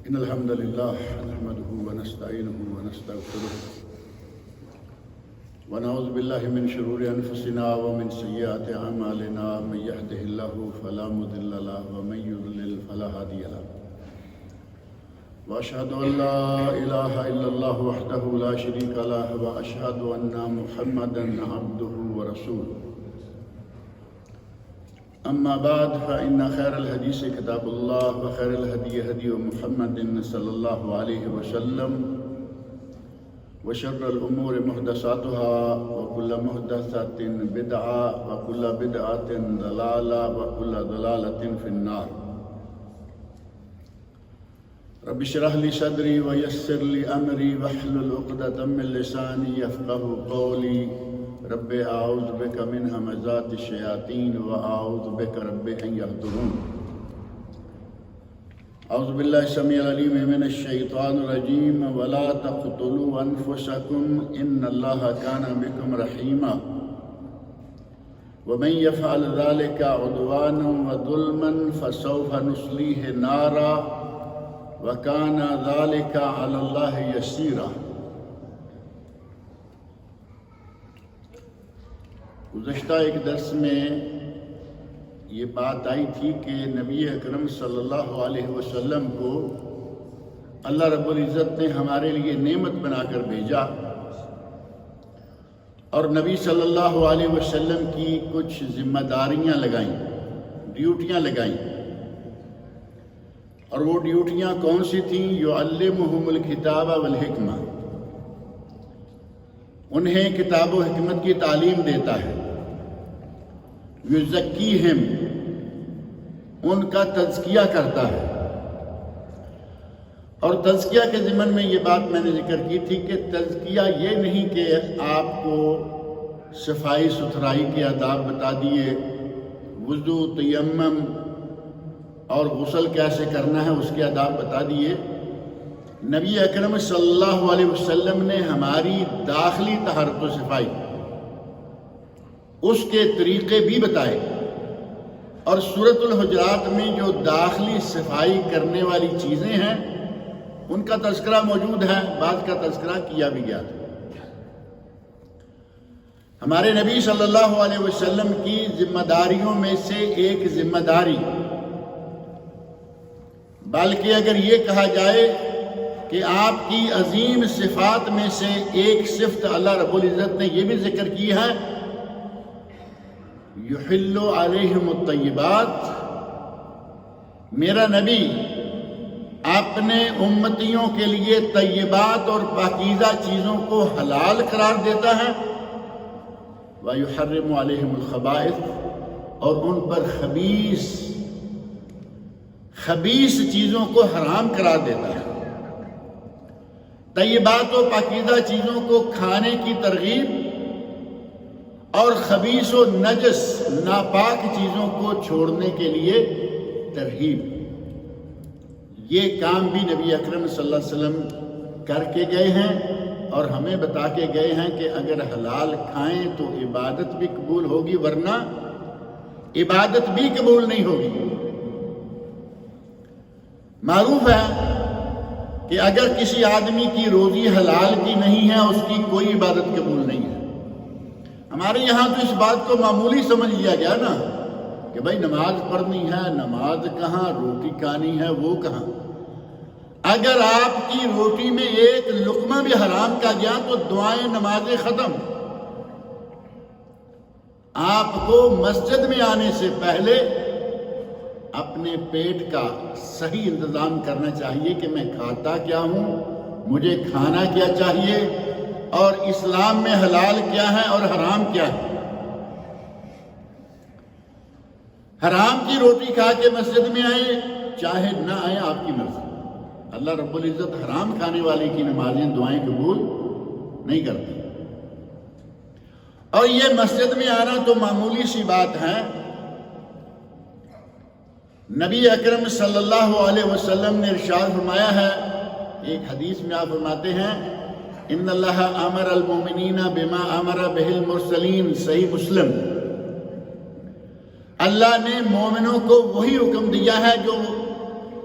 إن الحمد لله نحمده ونستعينه ونستغفره ونعوذ بالله من شرور أنفسنا ومن سيئات أعمالنا من يهده الله فلا مضل له ومن يضلل فلا هادي له وأشهد أن لا إله إلا الله وحده لا شريك له وأشهد أن محمدا عبده ورسوله أما بعد فإن خير الحديث كتاب الله وخير الهدي هدي محمد صلى الله عليه وسلم وشر الأمور محدثاتها وكل محدثة بدعة وكل بدعة ضلالة وكل ضلالة في النار. رب اشرح لي صدري ويسر لي أمري واحلل عقدة من لساني يفقهوا قولي. رب اعوذ بك من همزات الشياطين واعوذ بك رب ان يحضرون. اعوذ بالله السميع العليم من الشيطان الرجيم. ولا تقتلوا انفسكم ان الله كان بكم رحيما ومن يفعل ذلك عدوانا وظلما فسوف نصليه نارا وكان ذلك على الله يسيرا. گزشتہ ایک درس میں یہ بات آئی تھی کہ نبی اکرم صلی اللہ علیہ وسلم کو اللہ رب العزت نے ہمارے لیے نعمت بنا کر بھیجا اور نبی صلی اللہ علیہ وسلم کی کچھ ذمہ داریاں لگائیں، ڈیوٹیاں لگائیں. اور وہ ڈیوٹیاں کون سی تھیں؟ یعلمہم الکتاب والحکمہ، انہیں کتاب و حکمت کی تعلیم دیتا ہے. یزکیہم، ان کا تزکیہ کرتا ہے. اور تزکیہ کے ضمن میں یہ بات میں نے ذکر کی تھی کہ تزکیہ یہ نہیں کہ آپ کو صفائی ستھرائی کے آداب بتا دیے، وضو، تیمم اور غسل کیسے کرنا ہے اس کے آداب بتا دیے. نبی اکرم صلی اللہ علیہ وسلم نے ہماری داخلی طہارت و صفائی اس کے طریقے بھی بتائے. اور سورۃ الحجرات میں جو داخلی صفائی کرنے والی چیزیں ہیں ان کا تذکرہ موجود ہے، بعض کا تذکرہ کیا بھی گیا تھا. ہمارے نبی صلی اللہ علیہ وسلم کی ذمہ داریوں میں سے ایک ذمہ داری، بلکہ اگر یہ کہا جائے کہ آپ کی عظیم صفات میں سے ایک صفت اللہ رب العزت نے یہ بھی ذکر کی ہے، یحل علیہم الطیبات، میرا نبی اپنے امتیوں کے لیے طیبات اور پاکیزہ چیزوں کو حلال قرار دیتا ہے. ویحرم علیہم الخبائث، اور ان پر خبیث چیزوں کو حرام قرار دیتا ہے. طیبات و پاکیزہ چیزوں کو کھانے کی ترغیب اور خبیث و نجس ناپاک چیزوں کو چھوڑنے کے لیے ترغیب. یہ کام بھی نبی اکرم صلی اللہ علیہ وسلم کر کے گئے ہیں اور ہمیں بتا کے گئے ہیں کہ اگر حلال کھائیں تو عبادت بھی قبول ہوگی، ورنہ عبادت بھی قبول نہیں ہوگی. معروف ہے کہ اگر کسی آدمی کی روزی حلال کی نہیں ہے اس کی کوئی عبادت قبول نہیں ہے. ہمارے یہاں تو اس بات کو معمولی سمجھ لیا گیا نا کہ بھائی نماز پڑھنی ہے، نماز کہاں، روٹی کھانی ہے وہ کہاں. اگر آپ کی روٹی میں ایک لقمہ بھی حرام کا گیا تو دعائیں نمازیں ختم. آپ کو مسجد میں آنے سے پہلے اپنے پیٹ کا صحیح انتظام کرنا چاہیے کہ میں کھاتا کیا ہوں، مجھے کھانا کیا چاہیے، اور اسلام میں حلال کیا ہے اور حرام کیا ہے. حرام کی روٹی کھا کے مسجد میں آئیں، چاہے نہ آئیں، آپ کی مرضی. اللہ رب العزت حرام کھانے والے کی نمازیں دعائیں قبول نہیں کرتے. اور یہ مسجد میں آنا تو معمولی سی بات ہے. نبی اکرم صلی اللہ علیہ وسلم نے ارشاد فرمایا ہے، ایک حدیث میں آپ فرماتے ہیں، ان اللہ امر المؤمنین بما امر بہ المرسلین، صحیح مسلم. اللہ نے مومنوں کو وہی حکم دیا ہے جو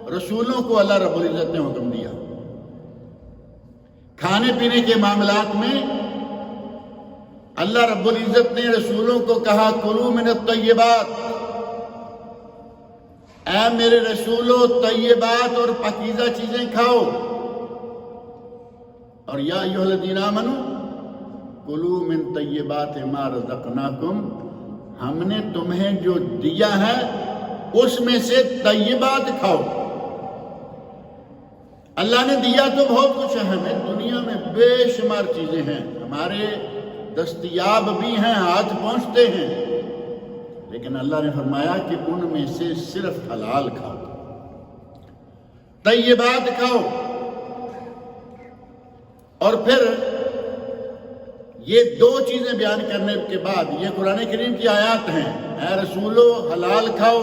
رسولوں کو اللہ رب العزت نے حکم دیا۔ کھانے پینے کے معاملات میں اللہ رب العزت نے رسولوں کو کہا کلوا من الطیبات، اے میرے رسولو طیبات اور پاکیزہ چیزیں کھاؤ، اور یا ایھا الذین آمنوا کلوا من طیبات ما رزقناکم، ہم نے تمہیں جو دیا ہے اس میں سے طیبات کھاؤ۔ اللہ نے دیا تو بہت کچھ ہے ہمیں، دنیا میں بے شمار چیزیں ہیں ہمارے دستیاب بھی ہیں، ہاتھ پہنچتے ہیں، لیکن اللہ نے فرمایا کہ ان میں سے صرف حلال کھاؤ، طیبات کھاؤ۔ اور پھر یہ دو چیزیں بیان کرنے کے بعد یہ قرآن کریم کی آیات ہیں، اے رسولو حلال کھاؤ،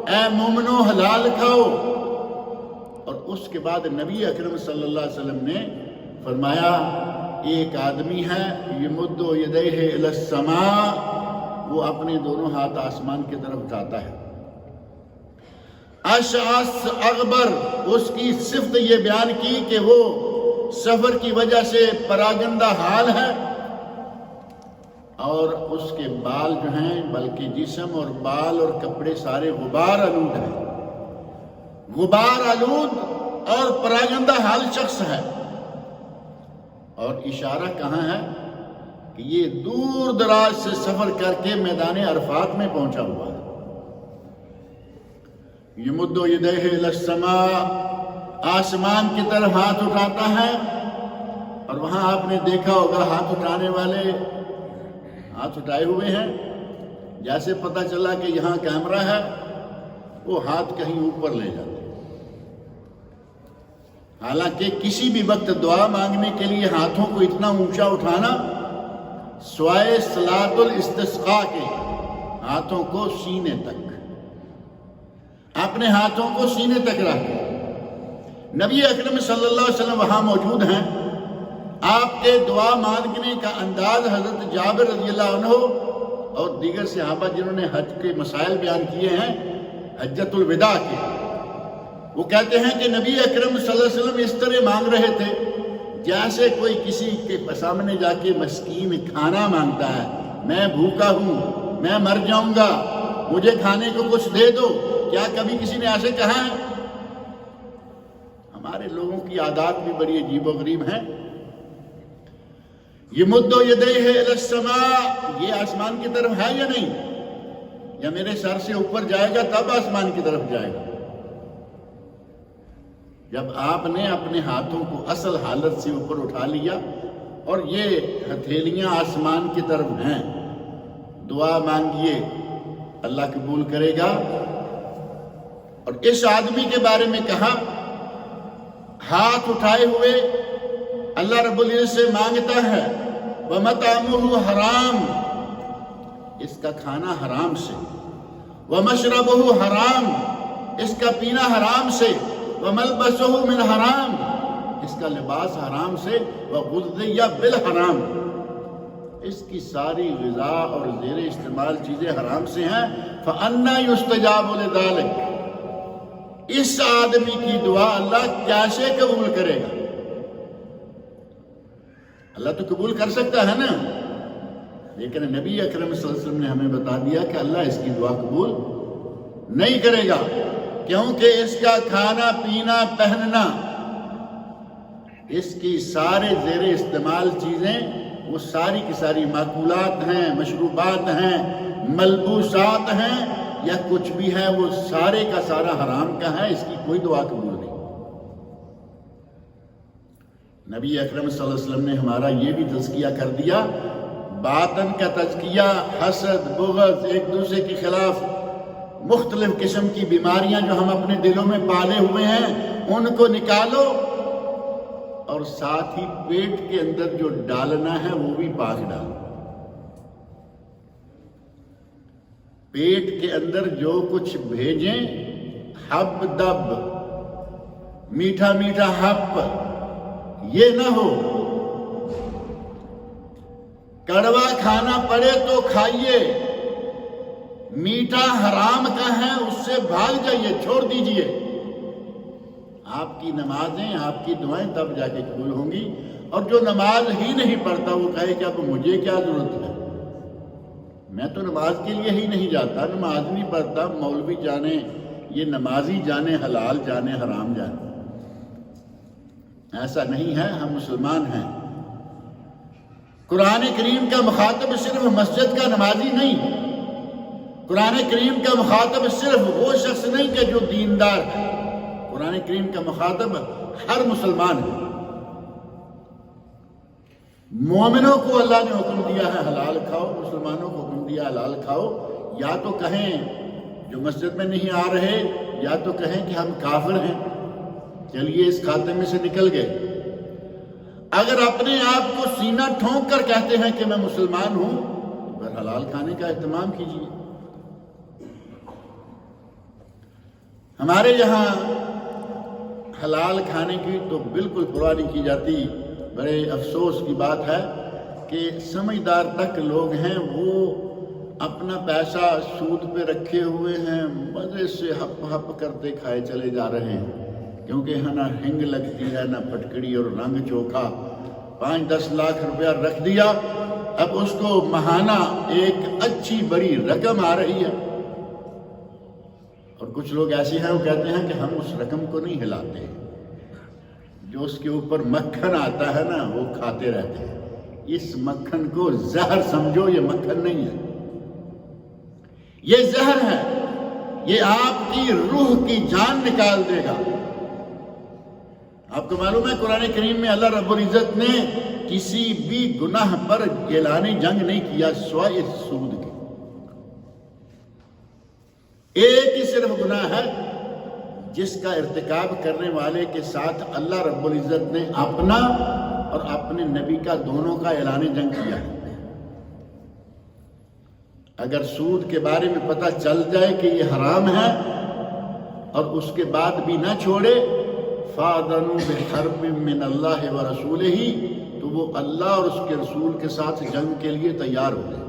اے مومنو حلال کھاؤ، اور اس کے بعد نبی اکرم صلی اللہ علیہ وسلم نے فرمایا ایک آدمی ہے یمد یدیہ الی السماء، وہ اپنے دونوں ہاتھ آسمان کی طرف اٹھاتا ہے، اشعث اغبر، اس کی صفت یہ بیان کی کہ وہ سفر کی وجہ سے پراگندہ حال ہے، اور اس کے بال جو ہیں بلکہ جسم اور بال اور کپڑے سارے غبار آلود ہیں، غبار آلود اور پراگندہ حال شخص ہے، اور اشارہ کہاں ہے کہ یہ دور دراز سے سفر کر کے میدان عرفات میں پہنچا ہوا ہے۔ یمد یدیہ الی السماء، آسمان کی طرف ہاتھ اٹھاتا ہے، اور وہاں آپ نے دیکھا ہوگا ہاتھ اٹھانے والے ہاتھ اٹھائے ہوئے ہیں، جیسے پتہ چلا کہ یہاں کیمرہ ہے وہ ہاتھ کہیں اوپر لے جاتے ہیں، حالانکہ کسی بھی وقت دعا مانگنے کے لیے ہاتھوں کو اتنا اونچا اٹھانا سوائے صلاۃ الاستسقاء کے ہاتھوں کو سینے تک، اپنے ہاتھوں کو سینے تک رکھیں۔ نبی اکرم صلی اللہ علیہ وسلم وہاں موجود ہیں، آپ کے دعا مانگنے کا انداز حضرت جابر رضی اللہ عنہ اور دیگر صحابہ جنہوں نے حج کے مسائل بیان کیے ہیں حجۃ الوداع کے، وہ کہتے ہیں کہ نبی اکرم صلی اللہ علیہ وسلم اس طرح مانگ رہے تھے جیسے کوئی کسی کے سامنے جا کے مسکین کھانا مانگتا ہے، میں بھوکا ہوں، میں مر جاؤں گا، مجھے کھانے کو کچھ دے دو۔ کیا کبھی کسی نے ایسے کہا ہے؟ ہمارے لوگوں کی عادات بھی بڑی عجیب و غریب ہیں۔ یمد یدیہ الی السماء، یہ آسمان کی طرف ہے یا نہیں؟ یا میرے سر سے اوپر جائے گا تب آسمان کی طرف جائے گا؟ جب آپ نے اپنے ہاتھوں کو اصل حالت سے اوپر اٹھا لیا اور یہ ہتھیلیاں آسمان کی طرف ہیں، دعا مانگیے، اللہ قبول کرے گا۔ اور اس آدمی کے بارے میں کہا ہاتھ اٹھائے ہوئے اللہ رب العزت سے مانگتا ہے، وَمَطْعَمُهُ حرام، اس کا کھانا حرام سے، وَمَشْرَبُهُ حرام، اس کا پینا حرام سے، وَمَلْبَسُهُ مِنْ حرام، اس کا لباس حرام سے، وَغُذِّيَ بِالْحَرام، اس کی ساری غذا اور زیر استعمال چیزیں حرام سے ہیں، فَأَنَّا يُسْتَجَابُ لِذَلِكَ، اس آدمی کی دعا اللہ کیسے قبول کرے گا؟ اللہ تو قبول کر سکتا ہے نا، لیکن نبی اکرم صلی اللہ علیہ وسلم نے ہمیں بتا دیا کہ اللہ اس کی دعا قبول نہیں کرے گا، کیونکہ اس کا کھانا پینا پہننا، اس کی سارے زیر استعمال چیزیں وہ ساری کی ساری ماکولات ہیں، مشروبات ہیں، ملبوسات ہیں، یا کچھ بھی ہے وہ سارے کا سارا حرام کا ہے، اس کی کوئی دعا قبول نہیں۔ نبی اکرم صلی اللہ علیہ وسلم نے ہمارا یہ بھی تزکیہ کر دیا، باطن کا تزکیہ، حسد، بغض، ایک دوسرے کے خلاف مختلف قسم کی بیماریاں جو ہم اپنے دلوں میں پالے ہوئے ہیں ان کو نکالو، اور ساتھ ہی پیٹ کے اندر جو ڈالنا ہے وہ بھی پاک ڈالو۔ پیٹ کے اندر جو کچھ بھیجیں، حب دب، میٹھا میٹھا حب، یہ نہ ہو۔ کڑوا کھانا پڑے تو کھائیے، میٹھا حرام کا ہے اس سے بھاگ جائیے، چھوڑ دیجئے۔ آپ کی نمازیں، آپ کی دعائیں تب جا کے قبول ہوں گی۔ اور جو نماز ہی نہیں پڑھتا وہ کہے کہ اب مجھے کیا ضرورت ہے، میں تو نماز کے لیے ہی نہیں جاتا، نماز نہیں پڑھتا، مولوی جانے، یہ نمازی جانے حلال جانے حرام جانے۔ ایسا نہیں ہے، ہم مسلمان ہیں۔ قرآن کریم کا مخاطب صرف مسجد کا نمازی نہیں، قرآن کریم کا مخاطب صرف وہ شخص نہیں کہ جو دیندار ہے، قرآن کریم کا مخاطب ہر مسلمان ہے۔ مومنوں کو اللہ نے حکم دیا ہے حلال کھاؤ، مسلمانوں کو حکم دیا حلال کھاؤ۔ یا تو کہیں جو مسجد میں نہیں آ رہے، یا تو کہیں کہ ہم کافر ہیں، چلیے اس خاتمے سے نکل گئے۔ اگر اپنے آپ کو سینہ ٹھونک کر کہتے ہیں کہ میں مسلمان ہوں، تو پھر حلال کھانے کا اہتمام کیجیے۔ ہمارے یہاں حلال کھانے کی تو بالکل پرواہ نہیں کی جاتی۔ بڑے افسوس کی بات ہے کہ سمجھدار تک لوگ ہیں وہ اپنا پیسہ سود پہ رکھے ہوئے ہیں، مزے سے ہپ ہپ کرتے کھائے چلے جا رہے ہیں، کیونکہ نہ ہنگ لگتی ہے، نہ پھٹکڑی اور رنگ چوکھا۔ 5-10 لاکھ روپیہ رکھ دیا، اب اس کو ماہانہ ایک اچھی بڑی رقم آ رہی ہے، اور کچھ لوگ ایسے ہیں وہ کہتے ہیں کہ ہم اس رقم کو نہیں ہلاتے، جو اس کے اوپر مکھن آتا ہے نا وہ کھاتے رہتے ہیں۔ اس مکھن کو زہر سمجھو، یہ مکھن نہیں ہے، یہ زہر ہے، یہ آپ کی روح کی جان نکال دے گا۔ آپ کو معلوم ہے قرآن کریم میں اللہ رب العزت نے کسی بھی گناہ پر اعلان جنگ نہیں کیا سوائے سود کے۔ ایک ہی صرف گناہ ہے جس کا ارتکاب کرنے والے کے ساتھ اللہ رب العزت نے اپنا اور اپنے نبی کا دونوں کا اعلان جنگ کیا ہے۔ اگر سود کے بارے میں پتہ چل جائے کہ یہ حرام ہے اور اس کے بعد بھی نہ چھوڑے، فَأَذَنُوا بِحَرْبٍ مِّنَ اللَّهِ وَرَسُولِهِ، تو وہ اللہ اور اس کے رسول کے ساتھ جنگ کے لیے تیار ہو گئے۔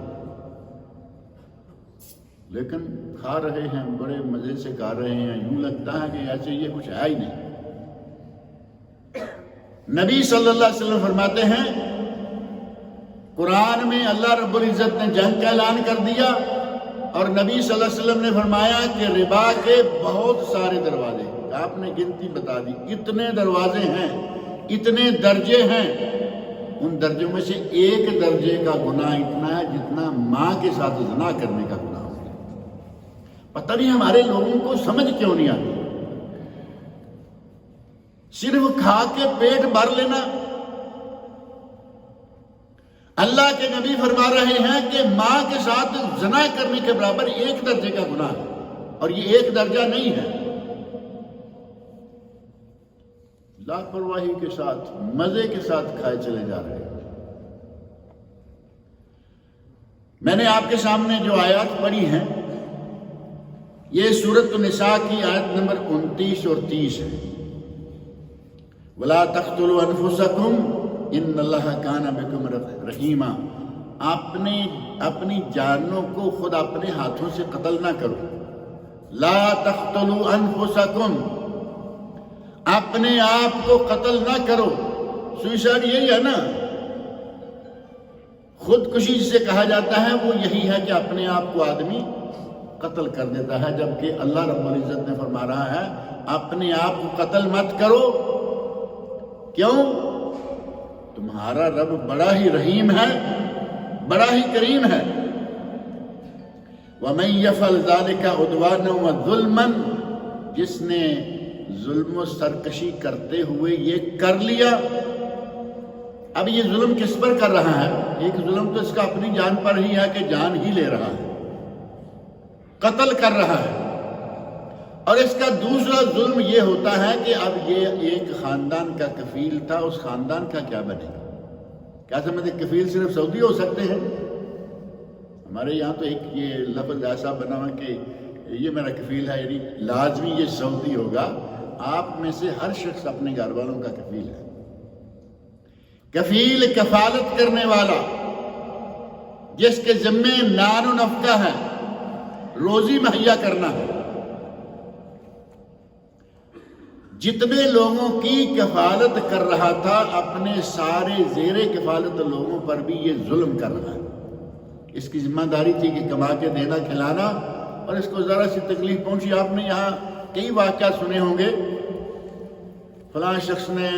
لیکن کھا رہے ہیں، بڑے مزے سے کھا رہے ہیں، یوں لگتا ہے کہ ایسے یہ کچھ ہے ہی نہیں۔ نبی صلی اللہ علیہ وسلم فرماتے ہیں قرآن میں اللہ رب العزت نے جنگ کا اعلان کر دیا، اور نبی صلی اللہ علیہ وسلم نے فرمایا کہ ربا کے بہت سارے دروازے، آپ نے گنتی بتا دی، اتنے دروازے ہیں، اتنے درجے ہیں، ان درجوں میں سے ایک درجے کا گناہ اتنا ہے جتنا ماں کے ساتھ زنا کرنے کا گناہ ہو۔ پتہ نہیں ہمارے لوگوں کو سمجھ کیوں نہیں آتی، صرف کھا کے پیٹ بھر لینا۔ اللہ کے نبی فرما رہے ہیں کہ ماں کے ساتھ زنا کرنے کے برابر ایک درجے کا گناہ ہے، اور یہ ایک درجہ نہیں ہے۔ لاپرواہی کے ساتھ، مزے کے ساتھ کھائے چلے جا رہے ہیں۔ میں نے آپ کے سامنے جو آیات پڑھی ہیں، یہ سورۃ النساء کی آیت نمبر 29 اور 30 ہے۔ وَلَا تَقْتُلُوا أَنفُسَكُمْ إِنَّ اللَّهَ كَانَ بِكُمْ رَحِيمًا، اپنی جانوں کو خود اپنے ہاتھوں سے قتل نہ کرو۔ لا تقتلوا انفسکم، اپنے آپ کو قتل نہ کرو۔ سوئسائڈ یہی ہے نا، خودکشی جسے کہا جاتا ہے وہ یہی ہے کہ اپنے آپ کو آدمی قتل کر دیتا ہے، جبکہ اللہ رب العزت نے فرما رہا ہے اپنے آپ کو قتل مت کرو۔ کیوں؟ تمہارا رب بڑا ہی رحیم ہے، بڑا ہی کریم ہے۔ وَمَن يَفْعَلْ ذَلِكَ عُدْوَانًا وَظُلْمًا، جس نے ظلم و سرکشی کرتے ہوئے یہ کر لیا۔ اب یہ ظلم کس پر کر رہا ہے؟ ایک ظلم تو اس کا اپنی جان پر ہی ہے کہ جان ہی لے رہا ہے، قتل کر رہا ہے، اور اس کا دوسرا ظلم یہ ہوتا ہے کہ اب یہ ایک خاندان کا کفیل تھا، اس خاندان کا کیا بنے گا؟ کیا سمجھتے کفیل صرف سعودی ہو سکتے ہیں؟ ہمارے یہاں تو ایک یہ لفظ ایسا بنا ہوا کہ یہ میرا کفیل ہے، یعنی لازمی یہ سعودی ہوگا۔ آپ میں سے ہر شخص اپنے گھر والوں کا کفیل ہے۔ کفیل کفالت کرنے والا، جس کے ذمے نان و نفقہ ہے، روزی مہیا کرنا ہے۔ جتنے لوگوں کی کفالت کر رہا تھا اپنے سارے زیر کفالت لوگوں پر بھی یہ ظلم کر رہا ہے۔ اس کی ذمہ داری تھی کہ کما کے دینا کھلانا، اور اس کو ذرا سی تکلیف پہنچی۔ آپ نے یہاں کئی واقعات سنے ہوں گے، فلاں شخص نے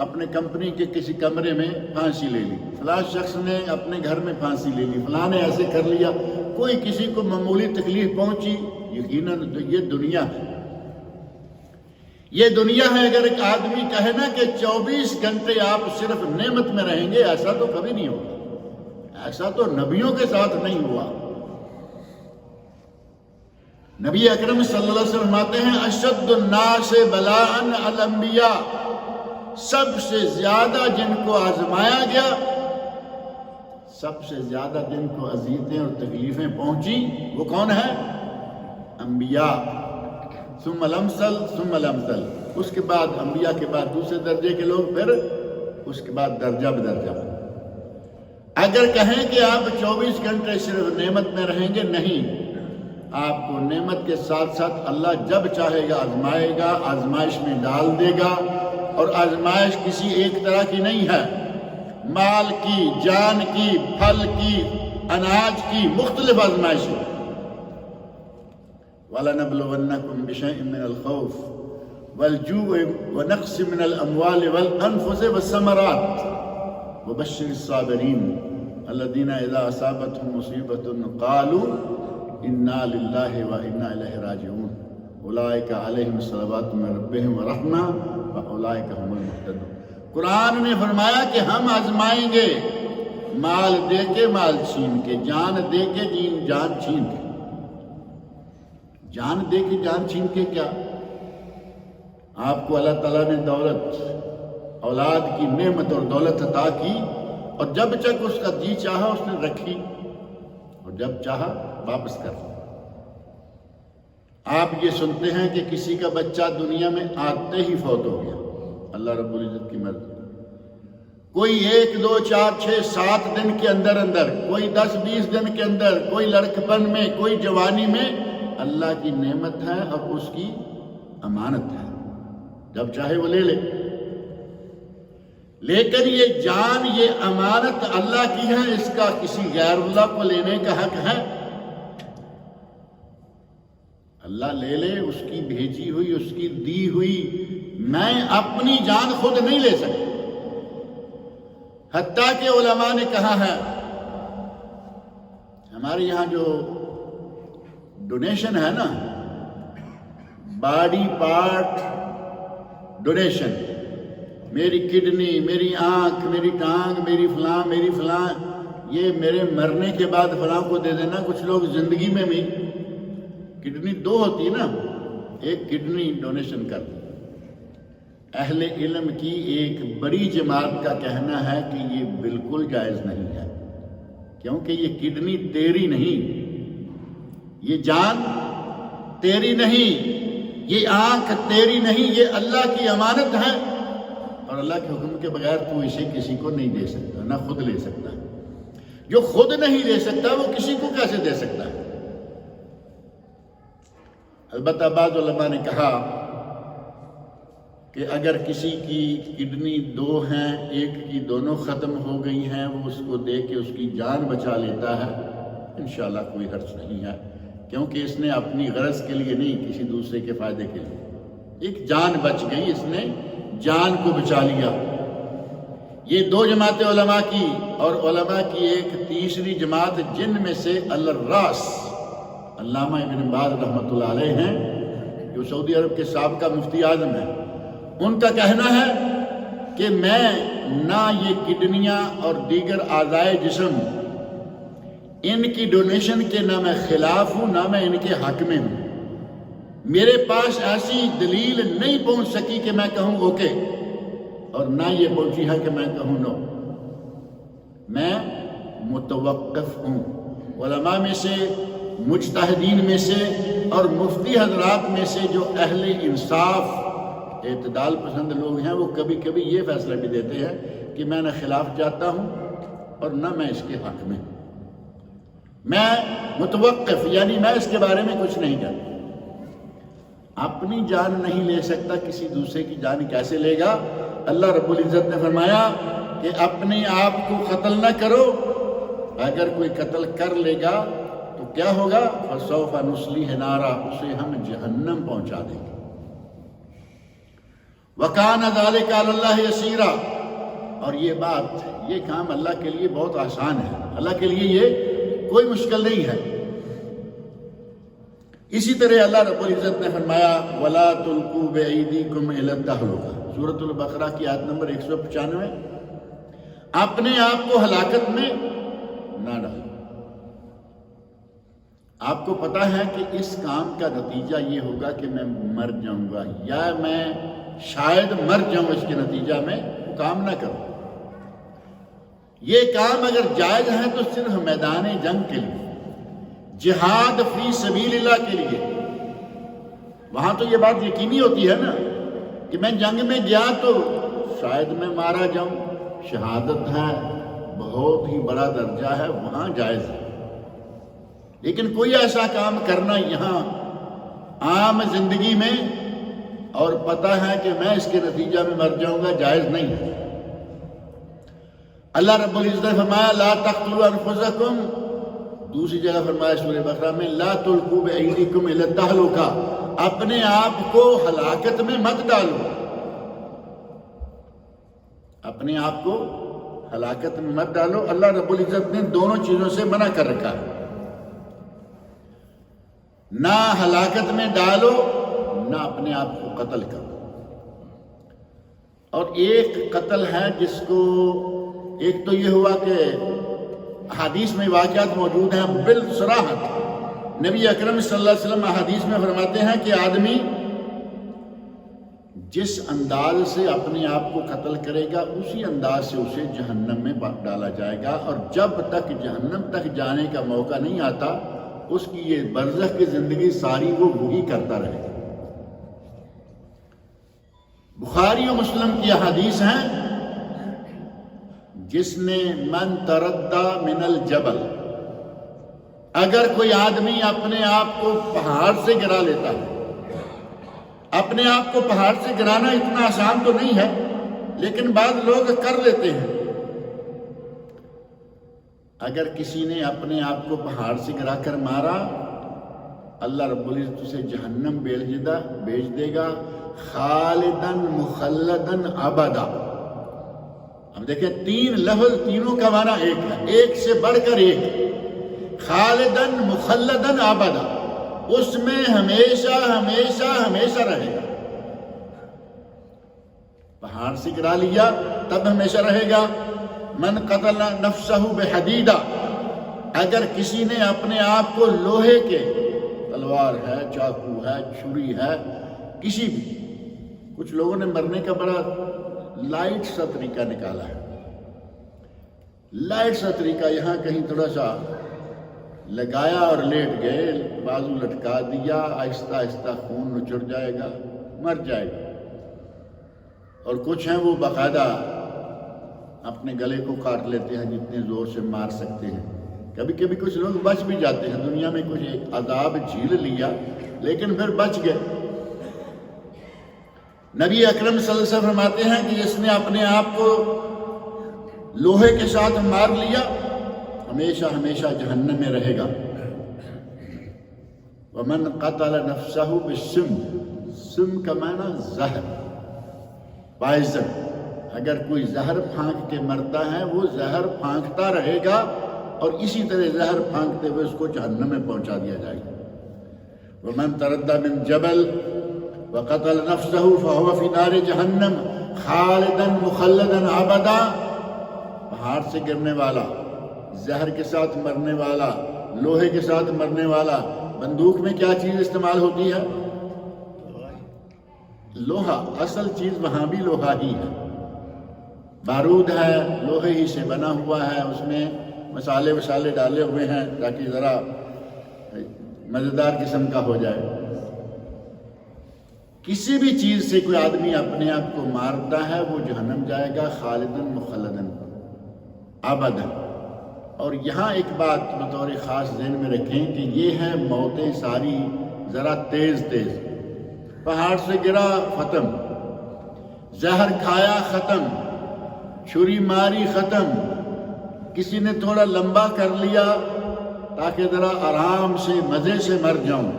اپنے کمپنی کے کسی کمرے میں پھانسی لے لی، فلاں شخص نے اپنے گھر میں پھانسی لے لی، فلاں نے ایسے کر لیا، کوئی کسی کو معمولی تکلیف پہنچی، یقیناً یہ دنیا ہے، یہ دنیا ہے۔ اگر ایک آدمی کہے نا کہ 24 گھنٹے آپ صرف نعمت میں رہیں گے، ایسا تو کبھی نہیں ہوگا، ایسا تو نبیوں کے ساتھ نہیں ہوا۔ نبی اکرم صلی اللہ علیہ وسلم فرماتے ہیں اشد الناس بلاء الانبیاء، سب سے زیادہ جن کو آزمایا گیا، سب سے زیادہ جن کو اذیتیں اور تکلیفیں پہنچی، وہ کون ہے؟ انبیاء۔ ثم الامثل ثم الامثل، اس کے بعد انبیاء کے بعد دوسرے درجے کے لوگ، پھر اس کے بعد درجہ بدرجہ۔ اگر کہیں کہ آپ 24 گھنٹے صرف نعمت میں رہیں گے، نہیں، آپ کو نعمت کے ساتھ ساتھ اللہ جب چاہے گا آزمائے گا، آزمائش میں ڈال دے گا، اور آزمائش کسی ایک طرح کی نہیں ہے، مال کی، جان کی، پھل کی، اناج کی، مختلف آزمائش ہے۔ وَلَنَبْلُوَنَّكُمْ بِشَيْءٍ مِّنَ الْخَوْفِ وَالْجُوعِ وَنَقْصٍ مِّنَ الْأَمْوَالِ وَالْأَنفُسِ وَالثَّمَرَاتِ وَبَشِّرِ الصَّابِرِينَ الَّذِينَ إِذَا أَصَابَتْهُم مُّصِيبَةٌ قَالُوا إِنَّا لِلَّهِ وَإِنَّا إِلَيْهِ رَاجِعُونَ أُولَٰئِكَ عَلَيْهِمْ صَلَوَاتٌ مِّن رَّبِّهِمْ وَرَحْمَةٌ وَأُولَٰئِكَ هُمُ الْمُهْتَدُونَ۔ قرآن نے فرمایا کہ ہم آزمائیں گے، مال دے کے مال چھین کے، جان دے کے جان چھین کے۔ جان دے کے جان چھین کے کیا؟ آپ کو اللہ تعالیٰ نے دولت، اولاد کی نعمت اور دولت عطا کی، اور جب تک اس کا جی چاہا اس نے رکھی، اور جب چاہا واپس کر۔ آپ یہ سنتے ہیں کہ کسی کا بچہ دنیا میں آتے ہی فوت ہو گیا، اللہ رب العزت کی مرضی۔ کوئی 1 2 4 6 7 دن کے اندر اندر، کوئی 10 20 دن کے اندر، کوئی لڑکپن میں، کوئی جوانی میں، اللہ کی نعمت ہے اور اس کی امانت ہے، جب چاہے وہ لے لے۔ لیکن یہ جان، یہ امانت اللہ کی ہے، اس کا کسی غیر اللہ کو لینے کا حق ہے؟ اللہ لے لے، اس کی بھیجی ہوئی، اس کی دی ہوئی۔ میں اپنی جان خود نہیں لے سکتا، حتیٰ کہ علماء نے کہا ہے، ہمارے یہاں جو ڈونیشن ہے نا، باڈی پارٹ ڈونیشن، میری کڈنی، میری آنکھ، میری ٹانگ، میری فلاں، میری فلاں، یہ میرے مرنے کے بعد فلاں کو دے دینا۔ کچھ لوگ زندگی میں بھی، کڈنی 2 ہوتی ہے نا، ایک کڈنی ڈونیشن کر دی۔ اہل علم کی ایک بڑی جماعت کا کہنا ہے کہ یہ بالکل جائز نہیں ہے، کیونکہ یہ کڈنی تیری نہیں، یہ جان تیری نہیں، یہ آنکھ تیری نہیں، یہ اللہ کی امانت ہے، اور اللہ کے حکم کے بغیر تو اسے کسی کو نہیں دے سکتا، نہ خود لے سکتا۔ جو خود نہیں لے سکتا وہ کسی کو کیسے دے سکتا ہے؟ البتہ بعض علماء نے کہا کہ اگر کسی کی کڈنی 2 ہیں، ایک کی دونوں ختم ہو گئی ہیں، وہ اس کو دے کے اس کی جان بچا لیتا ہے، انشاءاللہ کوئی حرج نہیں ہے، کیونکہ اس نے اپنی غرض کے لیے نہیں، کسی دوسرے کے فائدے کے لیے، ایک جان بچ گئی، اس نے جان کو بچا لیا۔ یہ 2 جماعتیں علماء کی، اور علماء کی ایک تیسری جماعت جن میں سے الراس علامہ ابن باز رحمۃ اللہ علیہ ہیں، جو سعودی عرب کے سابقہ مفتی اعظم ہیں، ان کا کہنا ہے کہ میں نہ یہ کڈنیاں اور دیگر اعضائے جسم، ان کی ڈونیشن کے نہ میں خلاف ہوں، نہ میں ان کے حق میں ہوں۔ میرے پاس ایسی دلیل نہیں پہنچ سکی کہ میں کہوں اوکے، اور نہ یہ پہنچی ہے کہ میں کہوں نو۔ میں متوقف ہوں۔ علماء میں سے، مجتہدین میں سے اور مفتی حضرات میں سے جو اہل انصاف، اعتدال پسند لوگ ہیں، وہ کبھی کبھی یہ فیصلہ بھی دیتے ہیں کہ میں نہ خلاف جاتا ہوں اور نہ میں اس کے حق میں ہوں، میں متوقف، یعنی میں اس کے بارے میں کچھ نہیں کہتا۔ اپنی جان نہیں لے سکتا، کسی دوسرے کی جان کیسے لے گا؟ اللہ رب العزت نے فرمایا کہ اپنے آپ کو قتل نہ کرو، اگر کوئی قتل کر لے گا تو کیا ہوگا؟ فَسَوْفَ نُصْلِيهِ نَارًا، اسے ہم جہنم پہنچا دیں گے۔ وَكَانَ ذَلِكَ عَلَى اللَّهِ يَسِيرًا، اور یہ بات، یہ کام اللہ کے لیے بہت آسان ہے، اللہ کے لیے یہ کوئی مشکل نہیں ہے۔ اسی طرح اللہ رب العزت نے فرمایا وَلَا تُلْقُوا بِأَيْدِيكُمْ إِلَى التَّهْلُكَةِ، سورۃ البقرہ کی آیت نمبر 195، اپنے آپ کو ہلاکت میں نہ ڈالو۔ آپ کو پتا ہے کہ اس کام کا نتیجہ یہ ہوگا کہ میں مر جاؤں گا، یا میں شاید مر جاؤں، اس کے نتیجہ میں وہ کام نہ کروں۔ یہ کام اگر جائز ہے تو صرف میدان جنگ کے لیے، جہاد فی سبیل اللہ کے لیے، وہاں تو یہ بات یقینی ہوتی ہے نا کہ میں جنگ میں گیا تو شاید میں مارا جاؤں، شہادت ہے، بہت ہی بڑا درجہ ہے، وہاں جائز ہے۔ لیکن کوئی ایسا کام کرنا یہاں عام زندگی میں اور پتہ ہے کہ میں اس کے نتیجہ میں مر جاؤں گا، جائز نہیں ہے۔ اللہ رب العزت نے فرمایا لا تقتلوا انفسکم، دوسری جگہ فرمایا سورہ بقرہ میں لا تلقوا بأیدیکم الی التہلکہ، اپنے آپ کو ہلاکت میں مت ڈالو، اپنے آپ کو ہلاکت میں مت ڈالو۔ اللہ رب العزت نے دونوں چیزوں سے منع کر رکھا ہے، نہ ہلاکت میں ڈالو، نہ اپنے آپ کو قتل کرو۔ اور ایک قتل ہے جس کو، ایک تو یہ ہوا کہ حدیث میں واقعات موجود ہیں بالصراحت، نبی اکرم صلی اللہ علیہ وسلم حدیث میں فرماتے ہیں کہ آدمی جس انداز سے اپنے آپ کو قتل کرے گا اسی انداز سے اسے جہنم میں ڈالا جائے گا، اور جب تک جہنم تک جانے کا موقع نہیں آتا اس کی یہ برزخ کی زندگی ساری وہ وہی کرتا رہے گا۔ بخاری و مسلم کی حدیث ہیں، جس نے من تردہ من الجبل، اگر کوئی آدمی اپنے آپ کو پہاڑ سے گرا لیتا ہے، اپنے آپ کو پہاڑ سے گرانا اتنا آسان تو نہیں ہے لیکن بعض لوگ کر لیتے ہیں، اگر کسی نے اپنے آپ کو پہاڑ سے گرا کر مارا، اللہ رب العزت اسے جہنم بھیج دے گا، خالدن مخلدن ابدا۔ اب دیکھیں تین لفظ، تینوں کا معنی ایک ہے، ایک سے بڑھ کر ایک، خالدن مخلدن ابدا، اس میں ہمیشہ ہمیشہ ہمیشہ رہے گا۔ پہاڑ سے گرا لیا تب ہمیشہ رہے گا۔ من قتل نفسہ بحدیدہ، اگر کسی نے اپنے آپ کو لوہے کے، تلوار ہے، چاقو ہے، چھری ہے، کسی بھی، کچھ لوگوں نے مرنے کا بڑا لائٹ سا طریقہ نکالا ہے، لائٹ سا طریقہ، یہاں کہیں تھوڑا سا لگایا اور لیٹ گئے، بازو لٹکا دیا، آہستہ آہستہ خون نچڑ جائے گا، مر جائے گا۔ اور کچھ ہیں وہ باقاعدہ اپنے گلے کو کاٹ لیتے ہیں جتنے زور سے مار سکتے ہیں۔ کبھی کبھی کچھ لوگ بچ بھی جاتے ہیں، دنیا میں کچھ ایک عذاب جھیل لیا لیکن پھر بچ گئے۔ نبی اکرم صلی اللہ علیہ وسلم فرماتے ہیں کہ جس نے اپنے آپ کو لوہے کے ساتھ مار لیا ہمیشہ ہمیشہ جہنم میں رہے گا۔ ومن قتل نفسہ بالسم، سم کا معنی زہر، پائزن، اگر کوئی زہر پھانک کے مرتا ہے وہ زہر پھانکتا رہے گا اور اسی طرح زہر پھانکتے ہوئے اس کو جہنم میں پہنچا دیا جائے گا۔ ومن تردى من جبل وقتل نفسه فهو في نار جہنم خالدا مخلدا ابدا، پہاڑ سے گرنے والا، زہر کے ساتھ مرنے والا، لوہے کے ساتھ مرنے والا۔ بندوق میں کیا چیز استعمال ہوتی ہے؟ لوہا، اصل چیز وہاں بھی لوہا ہی ہے، بارود ہے، لوہے ہی سے بنا ہوا ہے، اس میں مسالے وسالے ڈالے ہوئے ہیں تاکہ ذرا مزیدار قسم کا ہو جائے۔ کسی بھی چیز سے کوئی آدمی اپنے آپ کو مارتا ہے وہ جہنم جائے گا، خالدن مخلدن ابدا۔ اور یہاں ایک بات بطور خاص ذہن میں رکھیں کہ یہ ہے موتیں ساری ذرا تیز تیز، پہاڑ سے گرا ختم، زہر کھایا ختم، چھری ماری ختم، کسی نے تھوڑا لمبا کر لیا تاکہ ذرا آرام سے مزے سے مر جاؤں۔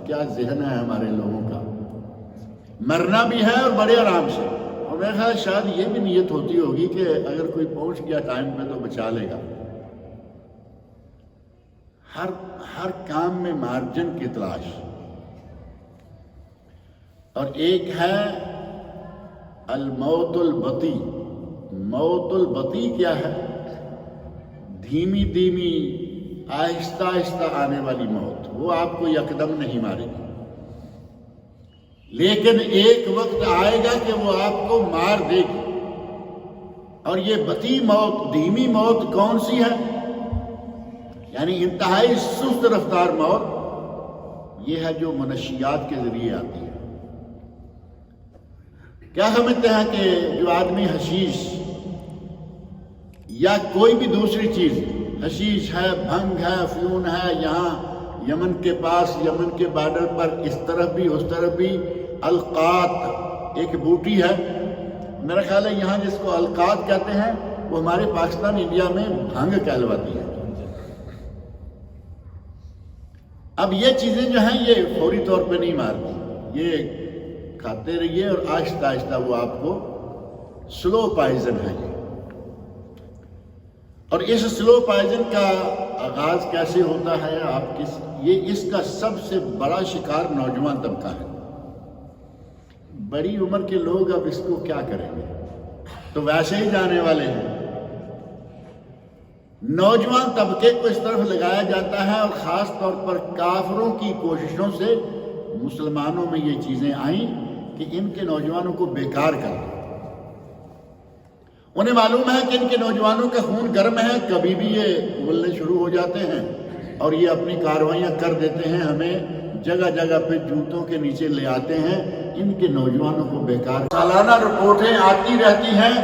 کیا ذہن ہے ہمارے لوگوں کا، مرنا بھی ہے اور بڑے آرام سے۔ اور میرے خیال شاید یہ بھی نیت ہوتی ہوگی کہ اگر کوئی پہنچ گیا ٹائم پہ تو بچا لے گا۔ ہر کام میں مارجن کی تلاش۔ اور ایک ہے الموت البطی۔ موت البطی کیا ہے؟ دھیمی دھیمی آہستہ آہستہ آنے والی موت، وہ آپ کو یکدم نہیں مارے گی، لیکن ایک وقت آئے گا کہ وہ آپ کو مار دے گی۔ اور یہ بطی موت، دھیمی موت کون سی ہے؟ یعنی انتہائی سست رفتار موت، یہ ہے جو منشیات کے ذریعے آتی ہے۔ کیا سمجھتے ہیں کہ جو آدمی حشیش یا کوئی بھی دوسری چیز، حشیش ہے، بھنگ ہے، افیون ہے، یہاں یمن کے پاس، یمن کے بارڈر پر اس طرف بھی اس طرف بھی القات ایک بوٹی ہے، میرا خیال ہے یہاں جس کو القات کہتے ہیں وہ ہمارے پاکستان انڈیا میں بھنگ کہلواتی ہے۔ اب یہ چیزیں جو ہیں یہ فوری طور پہ نہیں مارتی، یہ کھاتے رہیے اور آہستہ آہستہ وہ آپ کو سلو پائزن ہے یہ۔ اور اس سلو پائزن کا آغاز کیسے ہوتا ہے؟ یہ اس کا سب سے بڑا شکار نوجوان طبقہ ہے۔ بڑی عمر کے لوگ اب اس کو کیا کریں گے، تو ویسے ہی جانے والے ہیں۔ نوجوان طبقے کو اس طرف لگایا جاتا ہے، اور خاص طور پر کافروں کی کوششوں سے مسلمانوں میں یہ چیزیں آئیں کہ ان کے نوجوانوں کو بیکار کر دیں۔ انہیں معلوم ہے کہ ان کے نوجوانوں کا خون گرم ہے، کبھی بھی یہ اگلنے شروع ہو جاتے ہیں اور یہ اپنی کارروائیاں کر دیتے ہیں، ہمیں جگہ جگہ پہ جوتوں کے نیچے لے آتے ہیں، ان کے نوجوانوں کو بیکار۔ سالانہ رپورٹیں آتی رہتی ہیں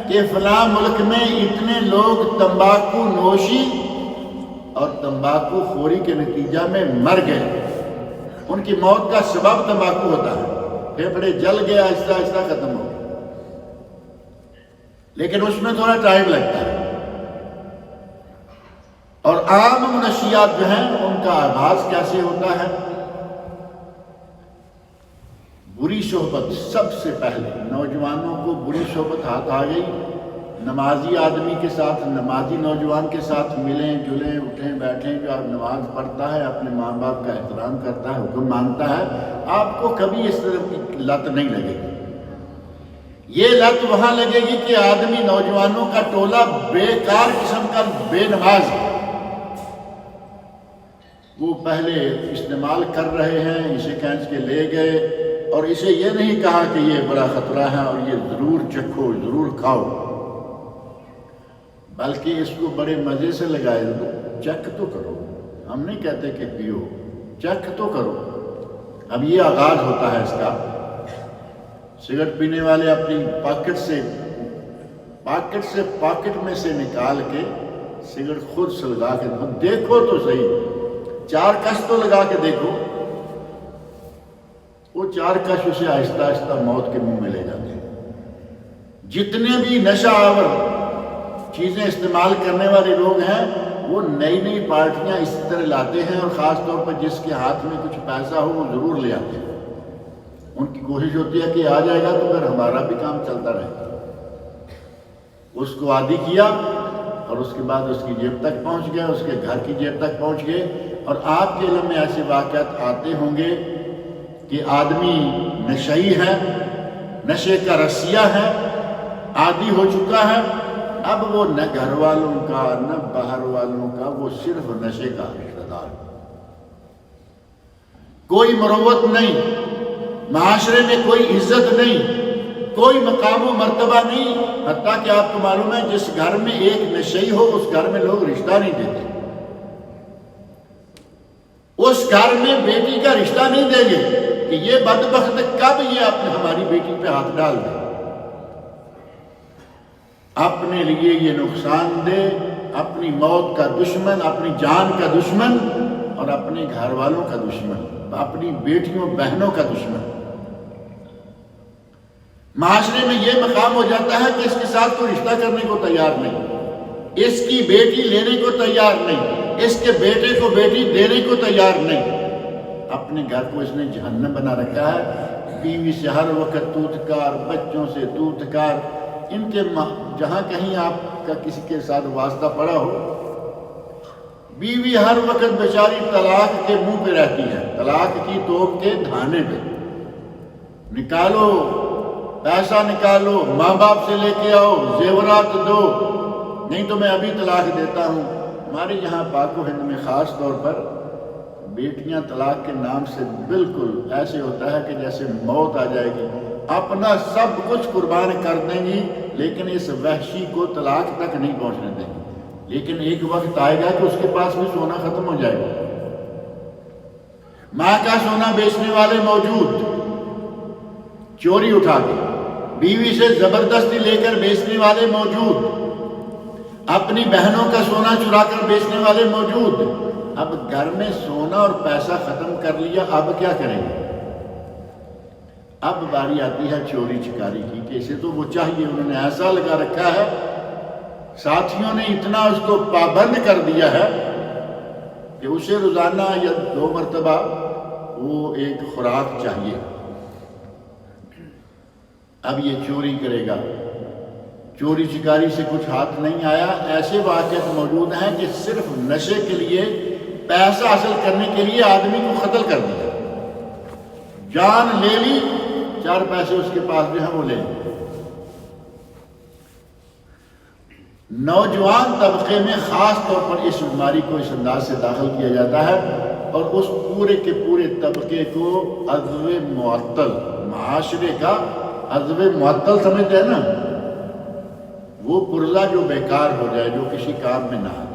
کہ فلاں ملک میں اتنے لوگ تمباکو نوشی اور تمباکو خوری کے نتیجہ میں مر گئے، ان کی موت کا سبب تمباکو ہوتا ہے، پھیپھڑے جل گیا، آہستہ آہستہ ختم ہو گیا، لیکن اس میں تھوڑا ٹائم لگتا ہے۔ اور عام منشیات جو ہیں ان کا آغاز کیسے ہوتا ہے؟ بری صحبت۔ سب سے پہلے نوجوانوں کو بری صحبت ہاتھ آ گئی، نمازی آدمی کے ساتھ، نمازی نوجوان کے ساتھ ملیں جلیں اٹھیں بیٹھیں، جو آپ نماز پڑھتا ہے، اپنے ماں باپ کا احترام کرتا ہے، حکم مانتا ہے، آپ کو کبھی اس طرح کی لت نہیں لگے گی۔ یہ لت وہاں لگے گی کہ آدمی نوجوانوں کا ٹولہ بیکار قسم کا بے نماز ہے، وہ پہلے استعمال کر رہے ہیں، اسے کھینچ کے لے گئے اور اسے یہ نہیں کہا کہ یہ بڑا خطرہ ہے اور یہ ضرور چکھو، ضرور کھاؤ، بلکہ اس کو بڑے مزے سے لگائے دو، چکھ تو کرو، ہم نہیں کہتے کہ پیو، چکھ تو کرو۔ اب یہ آغاز ہوتا ہے اس کا۔ سگریٹ پینے والے اپنی پاکٹ میں سے نکال کے سگریٹ خود سلگا کے دیکھو تو صحیح، 4 کش تو لگا کے دیکھو، وہ 4 کش اسے آہستہ آہستہ موت کے منہ میں لے جاتے ہیں۔ جتنے بھی نشہ آور چیزیں استعمال کرنے والے لوگ ہیں وہ نئی نئی پارٹیاں اس طرح لاتے ہیں، اور خاص طور پر جس کے ہاتھ میں کچھ پیسہ ہو وہ ضرور لے آتے ہیں۔ ان کی کوشش ہوتی ہے کہ آ جائے گا تو پھر ہمارا بھی کام چلتا رہے گا۔ اس کو عادی کیا اور اس کے بعد اس کی جیب تک پہنچ گئے، اس کے گھر کی جیب تک پہنچ گئے۔ اور آپ کے علم میں ایسے واقعات آتے ہوں گے کہ آدمی نشئی ہے، نشے کا رسیہ ہے، عادی ہو چکا ہے، اب وہ نہ گھر والوں کا نہ باہر والوں کا، وہ صرف نشے کا رشتہ دار، کوئی مروت نہیں، معاشرے میں کوئی عزت نہیں، کوئی مقام و مرتبہ نہیں، حتیٰ کہ آپ کو معلوم ہے جس گھر میں ایک نشئی ہو اس گھر میں لوگ رشتہ نہیں دیتے، اس گھر میں بیٹی کا رشتہ نہیں دیں گے کہ یہ بدبخت کب یہ ہماری بیٹی پہ ہاتھ ڈال دے۔ اپنے لیے یہ نقصان دہ، اپنی موت کا دشمن، اپنی جان کا دشمن اور اپنے گھر والوں کا دشمن، اپنی بیٹیوں بہنوں کا دشمن، معاشرے میں یہ مقام ہو جاتا ہے کہ اس کے ساتھ کوئی رشتہ کرنے کو تیار نہیں، اس کی بیٹی لینے کو تیار نہیں، اس کے بیٹے کو بیٹی دینے کو تیار نہیں۔ اپنے گھر کو اس نے جہنم بنا رکھا ہے، بیوی سے ہر وقت توتکار، بچوں سے توتکار، ان کے جہاں کہیں آپ کا کسی کے ساتھ واسطہ پڑا ہو، بیوی ہر وقت بیچاری طلاق کے منہ پہ رہتی ہے، طلاق کی توپ کے دھانے پہ، نکالو پیسہ، نکالو ماں باپ سے لے کے آؤ، زیورات دو، نہیں تو میں ابھی طلاق دیتا ہوں۔ ہمارے یہاں پاک و ہند میں خاص طور پر بیٹیاں طلاق کے نام سے بالکل ایسے ہوتا ہے کہ جیسے موت آ جائے گی، اپنا سب کچھ قربان کر دیں گی لیکن اس وحشی کو طلاق تک نہیں پہنچنے دیں گی۔ لیکن ایک وقت آئے گا کہ اس کے پاس بھی سونا ختم ہو جائے گا، ماں کا سونا بیچنے والے موجود، چوری اٹھا کے بیوی سے زبردستی لے کر بیچنے والے موجود، اپنی بہنوں کا سونا چرا کر بیچنے والے موجود۔ اب گھر میں سونا اور پیسہ ختم کر لیا، اب کیا کریں گے؟ اب باری آتی ہے چوری چکاری کی، کہ اسے تو وہ چاہیے، انہوں نے ایسا لگا رکھا ہے، ساتھیوں نے اتنا اس کو پابند کر دیا ہے کہ اسے روزانہ یا 2 مرتبہ وہ ایک خوراک چاہیے۔ اب یہ چوری کرے گا، چوری چکاری سے کچھ ہاتھ نہیں آیا۔ ایسے واقعات موجود ہیں کہ صرف نشے کے لیے، پیسہ حاصل کرنے کے لیے آدمی کو قتل کر دیا، جان لے لی، 4 پیسے اس کے پاس جو ہیں وہ لے لی۔ نوجوان طبقے میں خاص طور پر اس بیماری کو اس انداز سے داخل کیا جاتا ہے اور اس پورے کے پورے طبقے کو عضو معطل، معاشرے کا عضو معطل سمجھتے ہیں نا، وہ پرزہ جو بیکار ہو جائے، جو کسی کام میں نہ آئے،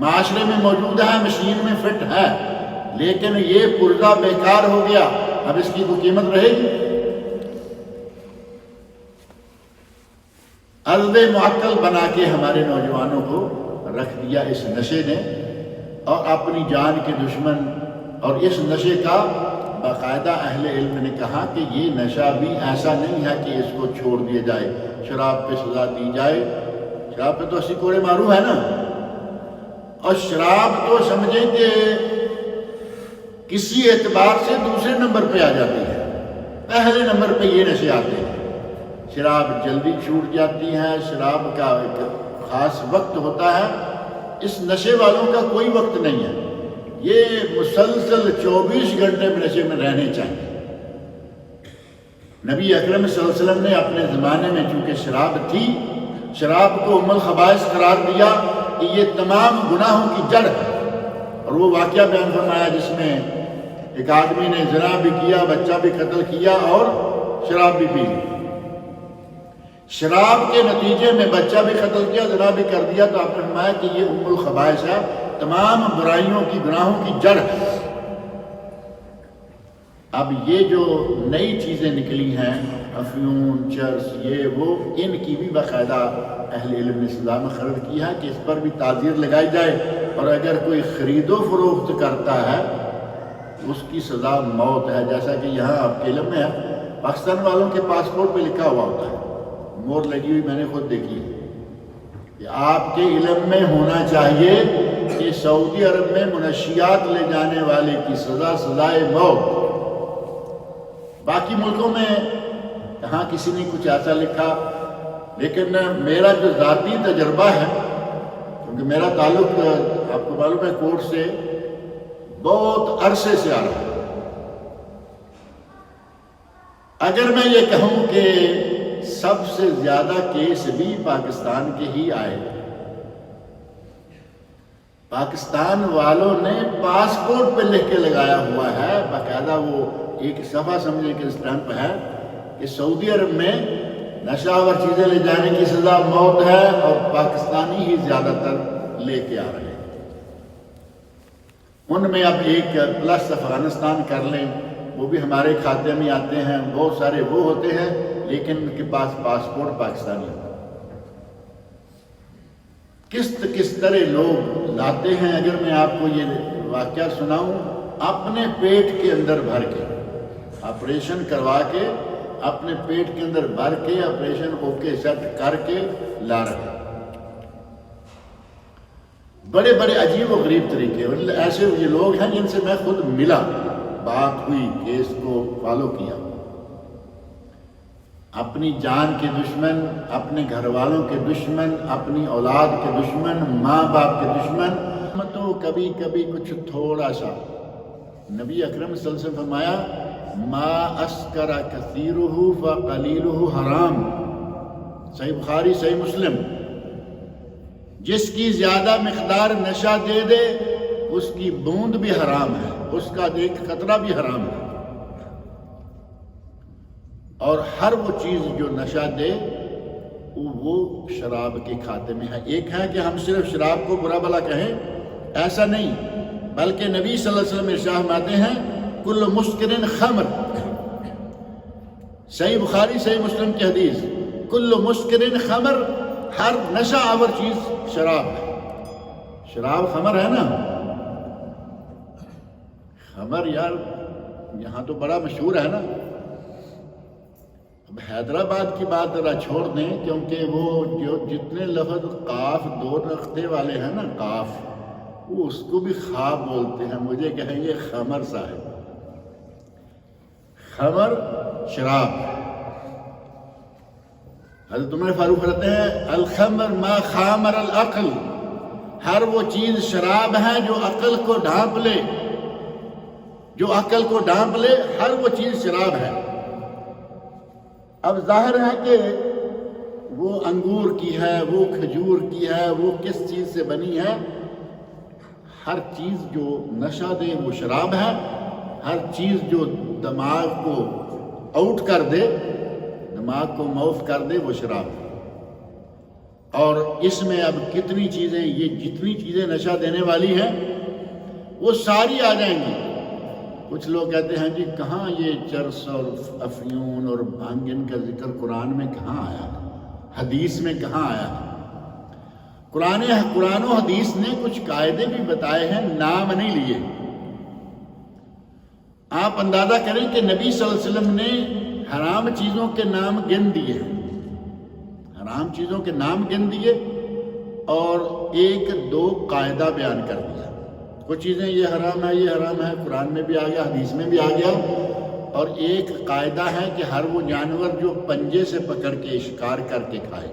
معاشرے میں موجود ہے، مشین میں فٹ ہے، لیکن یہ پرزہ بیکار ہو گیا، اب اس کی کوئی قیمت رہے گی؟ عضو معطل بنا کے ہمارے نوجوانوں کو رکھ دیا اس نشے نے، اور اپنی جان کے دشمن۔ اور اس نشے کا باقاعدہ اہل علم نے کہا کہ یہ نشہ بھی ایسا نہیں ہے کہ اس کو چھوڑ دیا جائے، شراب پہ سزا دی جائے، شراب پہ تو 80 کوڑے مارو ہے نا، اور شراب تو سمجھیں کہ کسی اعتبار سے دوسرے نمبر پہ آ جاتی ہے، پہلے نمبر پہ یہ نشے آتے ہیں۔ شراب جلدی چھوٹ جاتی ہے، شراب کا ایک خاص وقت ہوتا ہے، اس نشے والوں کا کوئی وقت نہیں ہے، یہ مسلسل 24 گھنٹے میں نشے میں رہنے چاہیے۔ نبی اکرم صلی اللہ علیہ وسلم نے اپنے زمانے میں چونکہ شراب تھی، شراب کو ام الخبائث قرار دیا کہ یہ تمام گناہوں کی جڑ ہے، اور وہ واقعہ بیان فرمایا جس میں ایک آدمی نے زنا بھی کیا، بچہ بھی قتل کیا اور شراب بھی پی لی۔ شراب کے نتیجے میں بچہ بھی قتل کیا، زنا بھی کر دیا، تو آپ نے فرمایا کہ یہ ام الخبائث ہے، تمام برائیوں کی، گناہوں کی جڑ ہے۔ اب یہ جو نئی چیزیں نکلی ہیں، افیون، چرس، یہ وہ، ان کی بھی باقاعدہ اہل علم نے سزا مقرر کی ہے کہ اس پر بھی تعزیر لگائی جائے، اور اگر کوئی خرید و فروخت کرتا ہے اس کی سزا موت ہے، جیسا کہ یہاں آپ کے علم میں ہے، پاکستان والوں کے پاسپورٹ پہ لکھا ہوا ہوتا ہے، مور لگی ہوئی میں نے خود دیکھی ہے، کہ آپ کے علم میں ہونا چاہیے کہ سعودی عرب میں منشیات لے جانے والے کی سزا سزائے موت۔ باقی ملکوں میں کہاں کسی نے کچھ ایسا لکھا، لیکن میرا جو ذاتی تجربہ ہے، کیونکہ میرا تعلق آپ کو معلوم ہے کورٹ سے بہت عرصے سے آ رہا ہے، اگر میں یہ کہوں کہ سب سے زیادہ کیس بھی پاکستان کے ہی آئے، پاکستان والوں نے پاسپورٹ پہ لکھ کے لگایا ہوا ہے، باقاعدہ وہ ایک صفحہ سمجھے کہ اسٹیمپ ہے کہ سعودی عرب میں نشہ آور چیزیں لے جانے کی سزا موت ہے، اور پاکستانی ہی زیادہ تر لے کے آ رہے ہیں۔ ان میں اب ایک پلس افغانستان کر لیں، وہ بھی ہمارے کھاتے میں آتے ہیں، بہت سارے وہ ہوتے ہیں لیکن ان کے پاس پاسپورٹ پاکستانی ہوتا ہے۔ کس طرح لوگ لاتے ہیں، اگر میں آپ کو یہ واقعہ سناؤں، اپنے پیٹ کے اندر بھر کے، آپریشن کروا کے اپنے پیٹ کے اندر بھر کے آپریشن ہو کے سیٹ کر کے لا رہے ہیں۔ بڑے بڑے عجیب و غریب طریقے، ایسے یہ لوگ ہیں جن سے میں خود ملا، بات ہوئی، کیس کو فالو کیا۔ اپنی جان کے دشمن، اپنے گھر والوں کے دشمن، اپنی اولاد کے دشمن، ماں باپ کے دشمن، تو کبھی کبھی کچھ تھوڑا سا، نبی اکرم صلی اللہ علیہ وسلم فرمایا ما اسکر کثیرہ فقلیلہ حرام، صحیح بخاری صحیح مسلم، جس کی زیادہ مقدار نشہ دے دے اس کی بوند بھی حرام ہے، اس کا ایک قطرہ بھی حرام ہے، اور ہر وہ چیز جو نشہ دے وہ شراب کے کھاتے میں ہے۔ ایک ہے کہ ہم صرف شراب کو برا بھلا کہیں، ایسا نہیں، بلکہ نبی صلی اللہ علیہ وسلم ارشاد فرماتے ہیں کل مسکر خمر، صحیح بخاری صحیح مسلم کی حدیث، کل مسکر خمر، ہر نشہ آور چیز شراب ہے۔ شراب خمر ہے نا، خمر یار یہاں تو بڑا مشہور ہے نا۔ اب حیدرآباد کی بات ذرا چھوڑ دیں، کیونکہ وہ جو جتنے لفظ قاف دو رختے والے ہیں نا، قاف، وہ اس کو بھی خواب بولتے ہیں، مجھے کہیں گے خمر صاحب، خمر شراب۔ حضرت عمر فاروق کہتے ہیں الخمر ما خامر العقل، ہر وہ چیز شراب ہے جو عقل کو ڈھانپ لے، جو عقل کو ڈھانپ لے، ہر وہ چیز شراب ہے۔ اب ظاہر ہے کہ وہ انگور کی ہے، وہ کھجور کی ہے، وہ کس چیز سے بنی ہے، ہر چیز جو نشہ دے وہ شراب ہے، ہر چیز جو دماغ کو آؤٹ کر دے، دماغ کو معاف کر دے، وہ شراب ہے۔ اور اس میں اب کتنی چیزیں، یہ جتنی چیزیں نشہ دینے والی ہیں وہ ساری آ جائیں گی۔ کچھ لوگ کہتے ہیں جی کہاں یہ چرس اور افیون اور بھنگن کا ذکر قرآن میں کہاں آیا ہے، حدیث میں کہاں آیا ہے؟ قرآن و حدیث نے کچھ قاعدے بھی بتائے ہیں، نام نہیں لیے۔ آپ اندازہ کریں کہ نبی صلی اللہ علیہ وسلم نے حرام چیزوں کے نام گن دیے، حرام چیزوں کے نام گن دیے اور ایک دو قاعدہ بیان کر دیا۔ کچھ چیزیں یہ حرام ہے، یہ حرام ہے، قرآن میں بھی آ گیا، حدیث میں بھی آ گیا، اور ایک قاعدہ ہے کہ ہر وہ جانور جو پنجے سے پکڑ کے شکار کر کے کھائے۔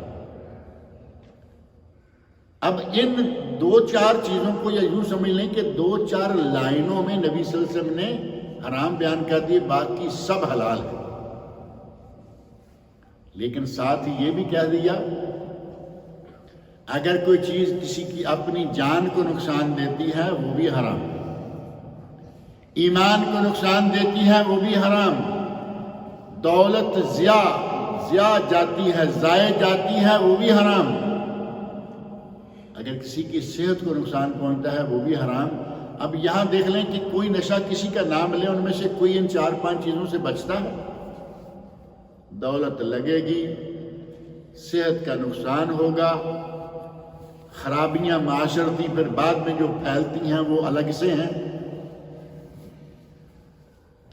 اب ان دو چار چیزوں کو یا یوں سمجھ لیں کہ دو چار لائنوں میں نبی صلی اللہ علیہ وسلم نے حرام بیان کر دیے، باقی سب حلال ہے۔ لیکن ساتھ ہی یہ بھی کہہ دیا اگر کوئی چیز کسی کی اپنی جان کو نقصان دیتی ہے وہ بھی حرام، ایمان کو نقصان دیتی ہے وہ بھی حرام، دولت ضیاع جاتی ہے، ضائع جاتی ہے وہ بھی حرام، اگر کسی کی صحت کو نقصان پہنچتا ہے وہ بھی حرام۔ اب یہاں دیکھ لیں کہ کوئی نشہ کسی کا نام لے، ان میں سے کوئی ان چار پانچ چیزوں سے بچتا ہے؟ دولت لگے گی، صحت کا نقصان ہوگا، خرابیاں معاشرتی پھر بعد میں جو پھیلتی ہیں وہ الگ سے ہیں۔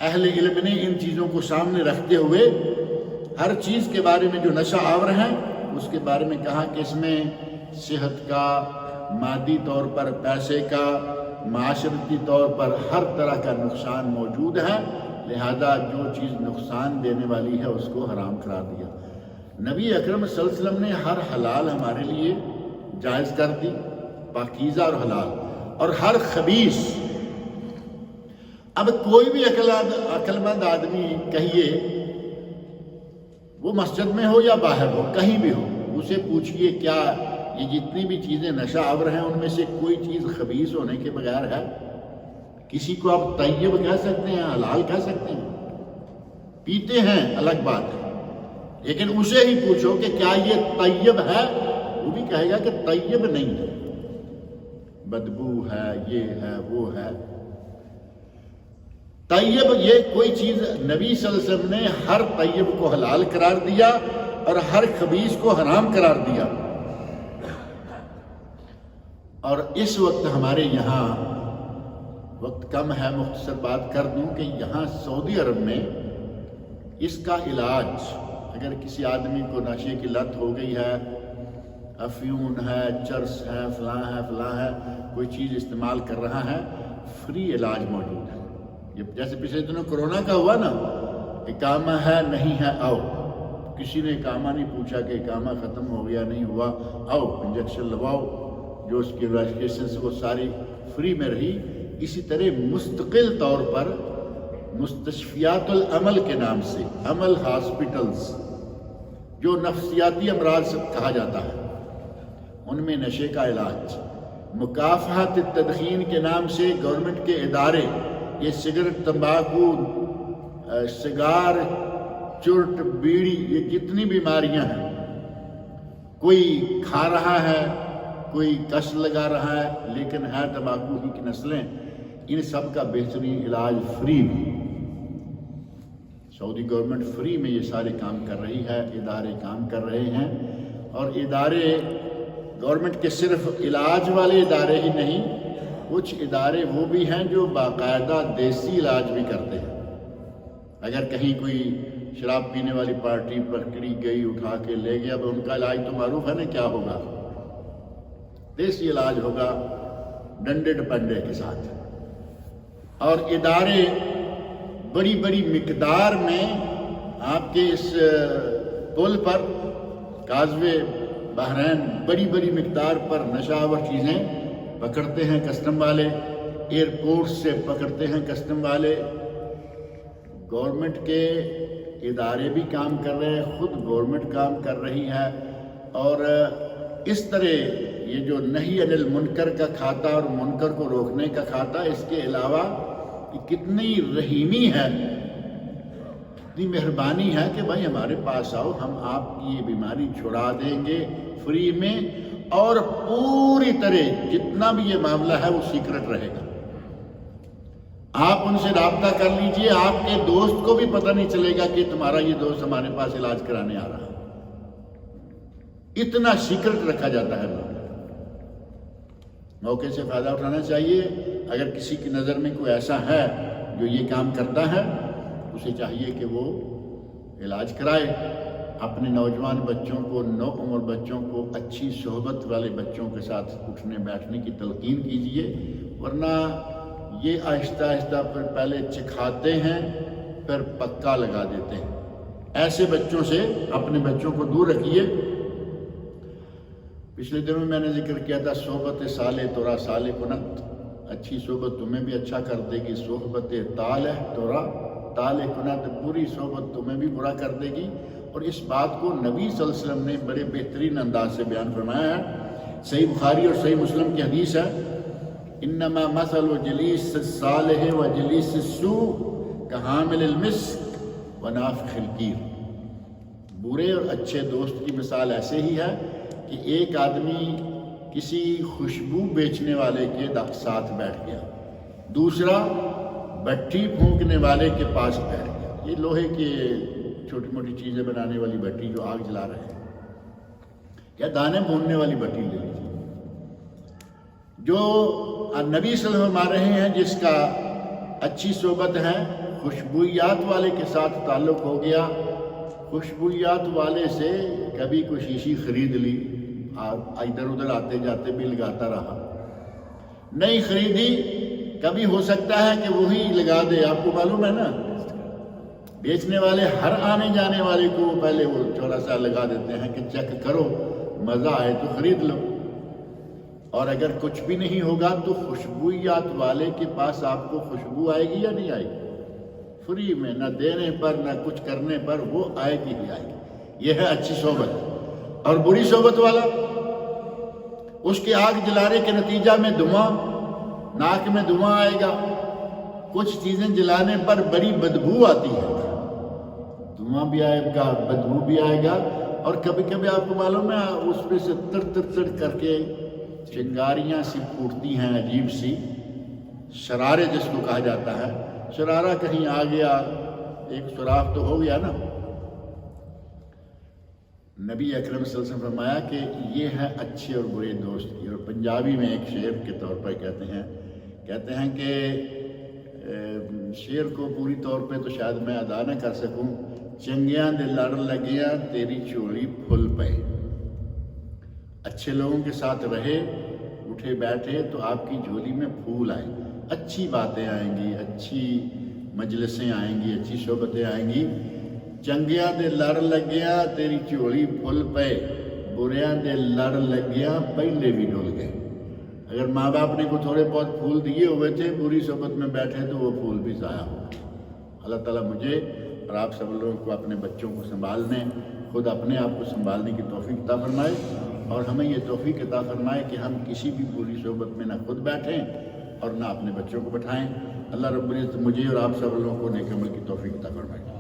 اہل علم نے ان چیزوں کو سامنے رکھتے ہوئے ہر چیز کے بارے میں جو نشہ آور ہیں اس کے بارے میں کہا کہ اس میں صحت کا، مادی طور پر پیسے کا، معاشرتی طور پر ہر طرح کا نقصان موجود ہے، لہذا جو چیز نقصان دینے والی ہے اس کو حرام قرار دیا۔ نبی اکرم صلی اللہ علیہ وسلم نے ہر حلال ہمارے لیے جائز کر دی، پاکیزہ اور حلال، اور ہر خبیث۔ اب کوئی بھی عقل مند آدمی کہیے، وہ مسجد میں ہو یا باہر ہو، کہیں بھی ہو، اسے پوچھئے کیا یہ جتنی بھی چیزیں نشہ آور ہیں ان میں سے کوئی چیز خبیث ہونے کے بغیر ہے؟ کسی کو آپ طیب کہہ سکتے ہیں، حلال کہہ سکتے ہیں؟ پیتے ہیں الگ بات ہے، لیکن اسے ہی پوچھو کہ کیا یہ طیب ہے، وہ بھی کہے گا کہ طیب نہیں ہے، بدبو ہے، یہ ہے، وہ ہے۔ طیب یہ کوئی چیز نبی صلی اللہ علیہ وسلم نے ہر طیب کو حلال قرار دیا اور ہر خبیث کو حرام قرار دیا۔ اور اس وقت ہمارے یہاں وقت کم ہے، مختصر بات کر دوں کہ یہاں سعودی عرب میں اس کا علاج اگر کسی آدمی کو نشے کی لت ہو گئی ہے، افیون ہے، چرس ہے، فلاں ہے، کوئی چیز استعمال کر رہا ہے، فری علاج موجود ہے۔ یہ جیسے پچھلے دنوں کرونا کا ہوا نا، اقامہ ہے نہیں ہے آؤ، کسی نے اقامہ نہیں پوچھا کہ اقامہ ختم ہو گیا نہیں ہوا، آؤ انجیکشن لگواؤ، جو اس کی انویسٹیگیشنز وہ ساری فری میں رہی۔ اسی طرح مستقل طور پر مستشفیات العمل کے نام سے عمل ہاسپٹلز جو نفسیاتی امراض سے کہا جاتا ہے، ان میں نشے کا علاج، مکافحت التدخین کے نام سے گورنمنٹ کے ادارے، یہ سگریٹ، تمباکو، سگار، چرٹ، بیڑی، یہ جتنی بیماریاں ہیں، کوئی کھا رہا ہے، کوئی کش لگا رہا ہے، لیکن ہے تمباکو ہی کی نسلیں، ان سب کا بہترین علاج فری میں۔ سعودی گورنمنٹ فری میں یہ سارے کام کر رہی ہے، ادارے کام کر رہے ہیں، اور ادارے گورنمنٹ کے صرف علاج والے ادارے ہی نہیں، کچھ ادارے وہ بھی ہیں جو باقاعدہ دیسی علاج بھی کرتے ہیں۔ اگر کہیں کوئی شراب پینے والی پارٹی پکڑی گئی، اٹھا کے لے گیا، تو ان کا علاج تو معروف ہے نا کیا ہوگا، دیسی علاج ہوگا ڈنڈے ڈپنڈے کے ساتھ۔ اور ادارے بڑی بڑی مقدار میں آپ کے اس پل پر، کازوے بحرین، بڑی بڑی مقدار پر نشہ آور چیزیں پکڑتے ہیں کسٹم والے، ایئرپورٹ سے پکڑتے ہیں کسٹم والے۔ گورنمنٹ کے ادارے بھی کام کر رہے ہیں، خود گورنمنٹ کام کر رہی ہے، اور اس طرح یہ جو نہی عن المنکر کا کھاتا اور منکر کو روکنے کا کھاتا، اس کے علاوہ کتنی رحیمی ہے، کتنی مہربانی ہے کہ بھائی ہمارے پاس آؤ، ہم آپ کی یہ بیماری چھڑا دیں گے فری میں، اور پوری طرح جتنا بھی یہ معاملہ ہے وہ سیکرٹ رہے گا۔ آپ ان سے رابطہ کر لیجئے، آپ کے دوست کو بھی پتہ نہیں چلے گا کہ تمہارا یہ دوست ہمارے پاس علاج کرانے آ رہا ہے، اتنا سیکرٹ رکھا جاتا ہے۔ موقع سے فائدہ اٹھانا چاہیے۔ اگر کسی کی نظر میں کوئی ایسا ہے جو یہ کام کرتا ہے، اسے چاہیے کہ وہ علاج کرائے، اپنے نوجوان بچوں کو، نو عمر بچوں کو اچھی صحبت والے بچوں کے ساتھ اٹھنے بیٹھنے کی تلقین کیجیے، ورنہ یہ آہستہ آہستہ پھر پہلے چکھاتے ہیں پھر پکا لگا دیتے ہیں۔ ایسے بچوں سے اپنے بچوں کو دور رکھیے۔ پچھلے دنوں میں نے ذکر کیا تھا صحبت صالح ترا صالح کنت، اچھی صحبت تمہیں بھی اچھا کر دے گی، صحبت طالح ترا طالح کنت، بری صحبت تمہیں بھی برا کر دے گی۔ اور اس بات کو نبی صلی اللہ علیہ وسلم نے بڑے بہترین انداز سے بیان فرمایا ہے۔ صحیح بخاری اور صحیح مسلم کی حدیث ہے، انما مثل جلیس الصالح و جلیس السوء کحامل المسک و نافخ الکیر، برے اور اچھے دوست کی مثال ایسے ہی ہے کہ ایک آدمی کسی خوشبو بیچنے والے کے ساتھ بیٹھ گیا، دوسرا بھٹی پھونکنے والے کے پاس بیٹھ گیا۔ یہ لوہے کے چھوٹی موٹی چیزیں بنانے والی بھٹی جو آگ جلا رہے ہیں، یا دانے بھوننے والی بھٹی لے لیجیے۔ جو نبی صلی اللہ علیہ وسلم فرما رہے ہیں جس کا اچھی صحبت ہے، خوشبویات والے کے ساتھ تعلق ہو گیا، خوشبویات والے سے کبھی کوئی شیشی خرید لی، ادھر ادھر آتے جاتے بھی لگاتا رہا، نہیں خریدی، کبھی ہو سکتا ہے کہ وہی لگا دے۔ آپ کو معلوم ہے نا، بیچنے والے ہر آنے جانے والے کو پہلے وہ تھوڑا سا لگا دیتے ہیں کہ چیک کرو، مزہ آئے تو خرید لو، اور اگر کچھ بھی نہیں ہوگا تو خوشبویات والے کے پاس آپ کو خوشبو آئے گی یا نہیں آئے گی؟ فری میں، نہ دینے پر نہ کچھ کرنے پر، وہ آئے گی ہی آئے گی۔ یہ ہے اچھی صحبت۔ اور بری صحبت والا، اس کے آگ جلانے کے نتیجہ میں دھواں، ناک میں دھواں آئے گا، کچھ چیزیں جلانے پر بڑی بدبو آتی ہے، دھواں بھی آئے گا، بدبو بھی آئے گا، اور کبھی کبھی آپ کو معلوم ہے اس پہ سے تر تر تر کر کے چنگاریاں سی پھوٹتی ہیں، عجیب سی، شرارے جس کو کہا جاتا ہے، شرارہ کہیں آ گیا، ایک سوراخ تو ہو گیا نا۔ نبی اکرم صلی اللہ علیہ وسلم فرمایا کہ یہ ہے اچھے اور برے دوست کی۔ اور پنجابی میں ایک شعر کے طور پر کہتے ہیں کہ شعر کو پوری طور پہ تو شاید میں ادا نہ کر سکوں، چنگیاں دے لڑ لگیاں تیری چولی پھل پے. اچھے لوگوں کے ساتھ رہے، اٹھے بیٹھے تو آپ کی جھولی میں پھول آئیں، اچھی باتیں آئیں گی، اچھی مجلسیں آئیں گی، اچھی صحبتیں آئیں گی. چنگیاں دے لڑ لگیاں تیری چولی پھل پے، بریاں دے لڑ لگیاں پہلے بھی ڈول گئے. اگر ماں باپ نے کو تھوڑے بہت پھول دیے ہوئے تھے، بری صحبت میں بیٹھے تو وہ پھول بھی ضائع ہو گئے. اللہ تعالیٰ مجھے اور آپ سب لوگوں کو اپنے بچوں کو سنبھالنے، خود اپنے آپ کو سنبھالنے کی توفیق عطا فرمائے، اور ہمیں یہ توفیق عطا فرمائے کہ ہم کسی بھی بری صحبت میں نہ خود بیٹھیں اور نہ اپنے بچوں کو بٹھائیں. اللہ رب العزت مجھے اور آپ سب لوگوں کو نیک عمل کی توفیق عطا فرمائے.